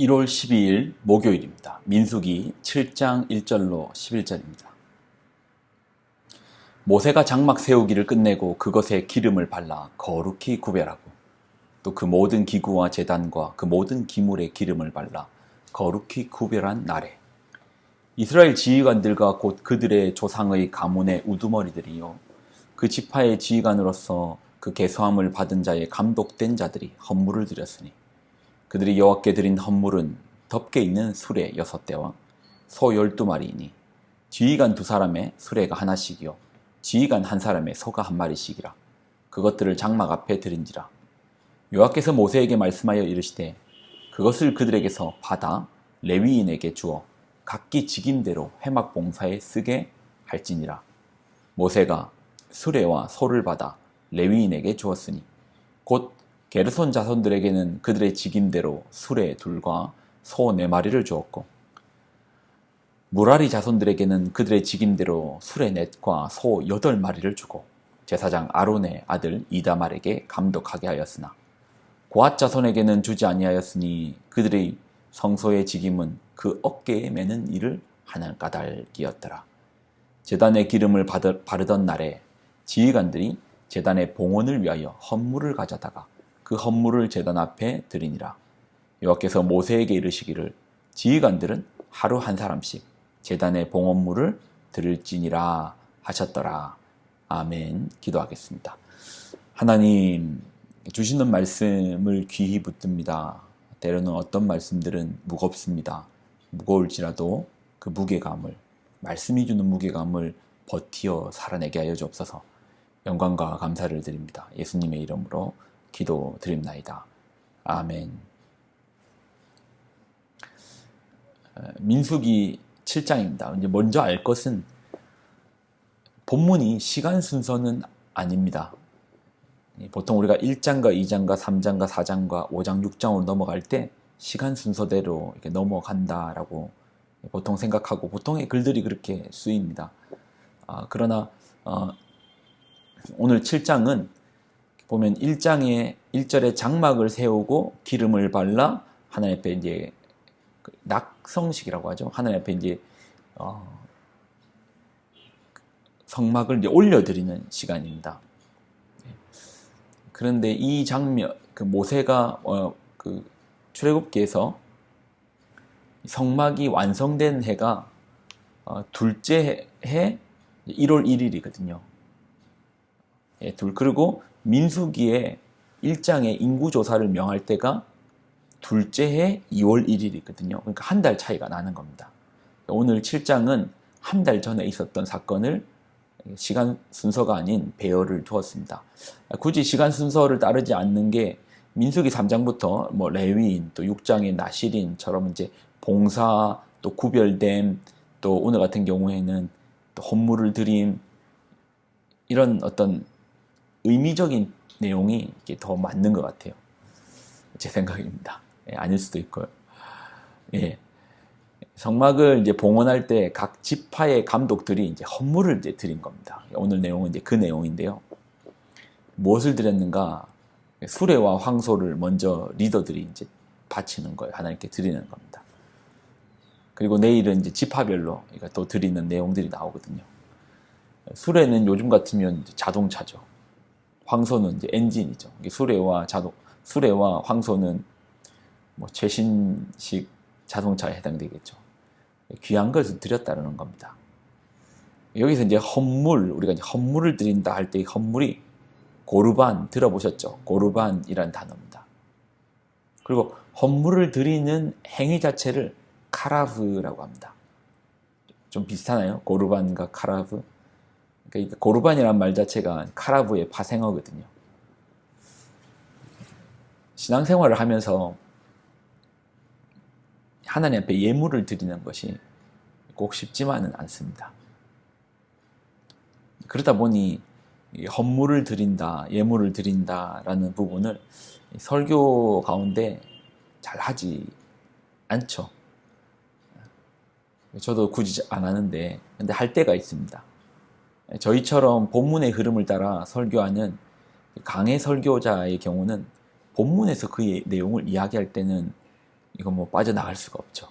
1월 12일 목요일입니다. 민수기 7장 1절로 11절입니다. 모세가 장막 세우기를 끝내고 그것에 기름을 발라 거룩히 구별하고 또 그 모든 기구와 제단과 그 모든 기물에 기름을 발라 거룩히 구별한 날에 이스라엘 지휘관들과 곧 그들의 조상의 가문의 우두머리들이요 그 지파의 지휘관으로서 그 계수함을 받은 자의 감독된 자들이 헌물을 드렸으니 그들이 여호와께 드린 헌물은 덮개 있는 수레 6대와 소 12마리이니 지휘관 2사람의 수레가 하나씩이요 지휘관 1사람의 소가 1마리씩이라 그것들을 장막 앞에 드린지라. 여호와께서 모세에게 말씀하여 이르시되 그것을 그들에게서 받아 레위인에게 주어 각기 직임대로 회막 봉사에 쓰게 할지니라. 모세가 수레와 소를 받아 레위인에게 주었으니 곧 게르손 자손들에게는 그들의 직임대로 수레 2과 소 4마리를 주었고 무라리 자손들에게는 그들의 직임대로 수레 4과 소 8마리를 주고 제사장 아론의 아들 이다말에게 감독하게 하였으나 고앗 자손에게는 주지 아니하였으니 그들의 성소의 직임은 그 어깨에 매는 일을 하는 까닭이었더라. 제단의 기름을 바르던 날에 지휘관들이 제단의 봉헌을 위하여 헌물을 가져다가 그 헌물을 제단 앞에 드리니라. 여호와께서 모세에게 이르시기를 지휘관들은 하루 1사람씩 제단의 봉헌물을 드릴지니라 하셨더라. 아멘. 기도하겠습니다. 하나님, 주시는 말씀을 귀히 붙듭니다. 때로는 어떤 말씀들은 무겁습니다. 무거울지라도 그 무게감을, 말씀이 주는 무게감을 버티어 살아내게 하여 주옵소서. 영광과 감사를 드립니다. 예수님의 이름으로 기도드립나이다. 아멘. 민수기 7장입니다. 이제 먼저 알 것은 본문이 시간 순서는 아닙니다. 보통 우리가 1장과 2장과 3장과 4장과 5장, 6장으로 넘어갈 때 시간 순서대로 이렇게 넘어간다라고 보통 생각하고 보통의 글들이 그렇게 쓰입니다. 그러나 오늘 7장은 보면 1장에 1절에 장막을 세우고 기름을 발라 하나님 앞에 이제 낙성식이라고 하죠. 하나님 앞에 이제 성막을 이제 올려드리는 시간입니다. 그런데 이 장면, 그 모세가 그 출애굽기에서 성막이 완성된 해가 둘째 해 1월 1일이거든요. 그리고 민수기에 1장에 인구조사를 명할 때가 둘째 해 2월 1일이거든요. 그러니까 한 달 차이가 나는 겁니다. 오늘 7장은 한 달 전에 있었던 사건을 시간 순서가 아닌 배열을 두었습니다. 굳이 시간 순서를 따르지 않는 게 민수기 3장부터 뭐 레위인, 또 6장의 나실인처럼 이제 봉사, 또 구별됨, 또 오늘 같은 경우에는 또 헌물을 드림, 이런 어떤 의미적인 내용이 이게 더 맞는 것 같아요. 제 생각입니다. 아닐 수도 있고요. 예. 성막을 이제 봉헌할 때 각 지파의 감독들이 이제 헌물을 이제 드린 겁니다. 오늘 내용은 이제 그 내용인데요. 무엇을 드렸는가? 수레와 황소를 먼저 리더들이 이제 바치는 거예요. 하나님께 드리는 겁니다. 그리고 내일은 이제 지파별로 또 드리는 내용들이 나오거든요. 수레는 요즘 같으면 이제 자동차죠. 황소는 이제 엔진이죠. 수레와 황소는 뭐 최신식 자동차에 해당되겠죠. 귀한 것을 드렸다는 겁니다. 여기서 이제 헌물, 우리가 이제 헌물을 드린다 할 때 이 헌물이 고르반, 들어보셨죠? 고르반이라는 단어입니다. 그리고 헌물을 드리는 행위 자체를 카라브라고 합니다. 좀 비슷하나요? 고르반과 카라브? 그러니까 고르반이라는 말 자체가 카라브의 파생어거든요. 신앙생활을 하면서 하나님 앞에 예물을 드리는 것이 꼭 쉽지만은 않습니다. 그러다 보니 헌물을 드린다, 예물을 드린다라는 부분을 설교 가운데 잘 하지 않죠. 저도 굳이 안 하는데, 근데 할 때가 있습니다. 저희처럼 본문의 흐름을 따라 설교하는 강해 설교자의 경우는 본문에서 그 내용을 이야기할 때는 이건 뭐 빠져나갈 수가 없죠.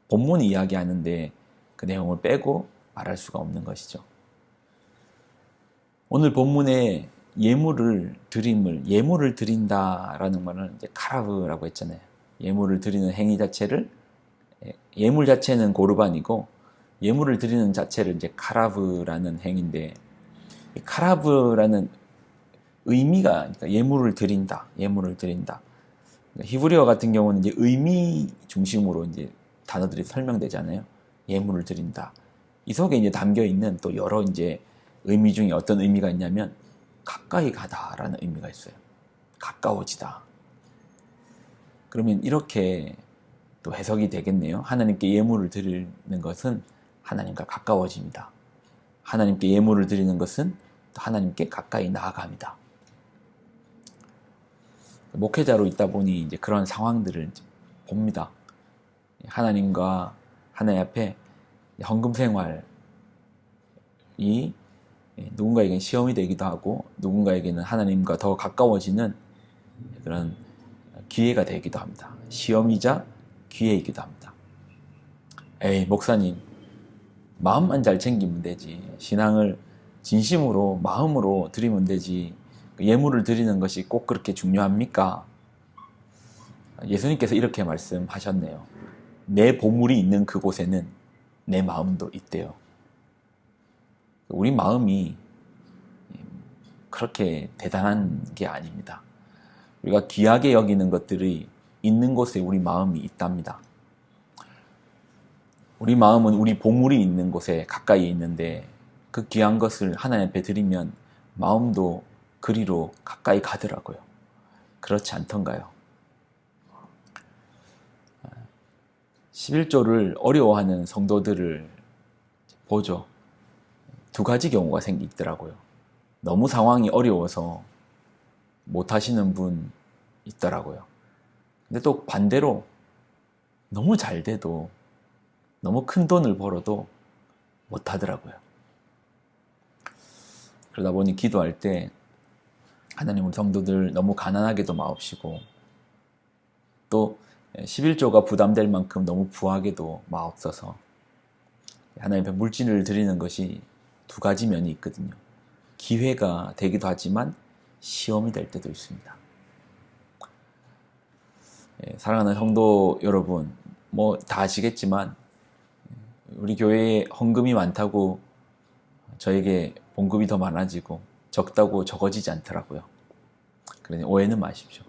본문이 이야기하는데 그 내용을 빼고 말할 수가 없는 것이죠. 오늘 본문에 예물을 드린다라는 말은 이제 카라브라고 했잖아요. 예물을 드리는 행위 자체를, 예물 자체는 고르반이고 예물을 드리는 자체를 이제 카라브라는 행위인데, 카라브라는 의미가, 그러니까 예물을 드린다. 그러니까 히브리어 같은 경우는 이제 의미 중심으로 이제 단어들이 설명되잖아요. 예물을 드린다. 이 속에 이제 담겨 있는 또 여러 이제 의미 중에 어떤 의미가 있냐면 가까이 가다라는 의미가 있어요. 가까워지다. 그러면 이렇게 또 해석이 되겠네요. 하나님께 예물을 드리는 것은 하나님과 가까워집니다. 하나님께 예물을 드리는 것은 또 하나님께 가까이 나아갑니다. 목회자로 있다 보니 이제 그런 상황들을 봅니다. 하나님과 하나님 앞에 헌금 생활이 누군가에게는 시험이 되기도 하고 누군가에게는 하나님과 더 가까워지는 그런 기회가 되기도 합니다. 시험이자 기회이기도 합니다. 에이, 목사님, 마음만 잘 챙기면 되지. 신앙을 진심으로 마음으로 드리면 되지. 예물을 드리는 것이 꼭 그렇게 중요합니까? 예수님께서 이렇게 말씀하셨네요. 내 보물이 있는 그곳에는 내 마음도 있대요. 우리 마음이 그렇게 대단한 게 아닙니다. 우리가 귀하게 여기는 것들이 있는 곳에 우리 마음이 있답니다. 우리 마음은 우리 보물이 있는 곳에 가까이 있는데 그 귀한 것을 하나님 앞에 드리면 마음도 그리로 가까이 가더라고요. 그렇지 않던가요? 11조를 어려워하는 성도들을 보죠. 두 가지 경우가 생기더라고요. 너무 상황이 어려워서 못하시는 분 있더라고요. 근데 또 반대로 너무 잘 돼도 너무 큰 돈을 벌어도 못하더라고요. 그러다 보니 기도할 때 하나님, 우리 성도들 너무 가난하게도 마옵시고 또 11조가 부담될 만큼 너무 부하게도 마옵소서. 하나님 앞에 물질을 드리는 것이 두 가지 면이 있거든요. 기회가 되기도 하지만 시험이 될 때도 있습니다. 사랑하는 성도 여러분, 뭐 다 아시겠지만 우리 교회에 헌금이 많다고 저에게 봉급이 더 많아지고 적다고 적어지지 않더라고요. 그러니 오해는 마십시오.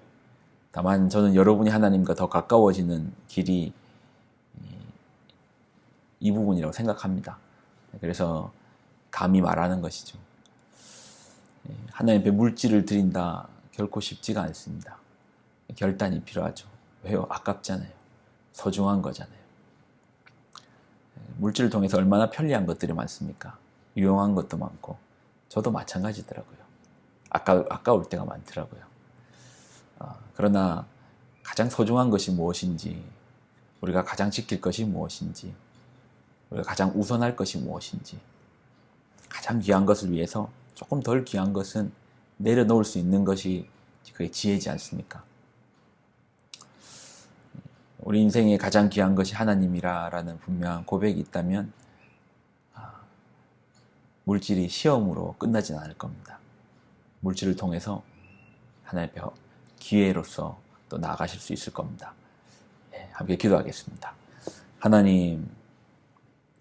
다만 저는 여러분이 하나님과 더 가까워지는 길이 이 부분이라고 생각합니다. 그래서 감히 말하는 것이죠. 하나님 앞에 물질을 드린다 결코 쉽지가 않습니다. 결단이 필요하죠. 왜요? 아깝잖아요. 소중한 거잖아요. 물질을 통해서 얼마나 편리한 것들이 많습니까? 유용한 것도 많고 저도 마찬가지더라고요. 아까울 때가 많더라고요. 그러나 가장 소중한 것이 무엇인지, 우리가 가장 지킬 것이 무엇인지, 우리가 가장 우선할 것이 무엇인지, 가장 귀한 것을 위해서 조금 덜 귀한 것은 내려놓을 수 있는 것이 그게 지혜지 않습니까? 우리 인생에 가장 귀한 것이 하나님이라는 분명한 고백이 있다면 물질이 시험으로 끝나진 않을 겁니다. 물질을 통해서 하나님 앞에 기회로서 또 나아가실 수 있을 겁니다. 함께 기도하겠습니다. 하나님,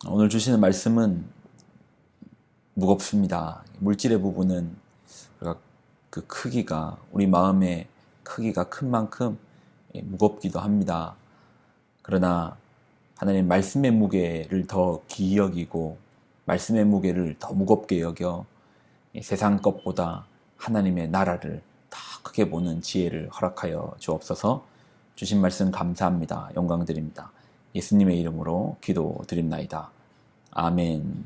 오늘 주시는 말씀은 무겁습니다. 물질의 부분은 우리가 그 크기가, 우리 마음의 크기가 큰 만큼 무겁기도 합니다. 그러나 하나님, 말씀의 무게를 더 귀히 여기고 말씀의 무게를 더 무겁게 여겨 세상 것보다 하나님의 나라를 더 크게 보는 지혜를 허락하여 주옵소서. 주신 말씀 감사합니다. 영광드립니다. 예수님의 이름으로 기도드립나이다. 아멘.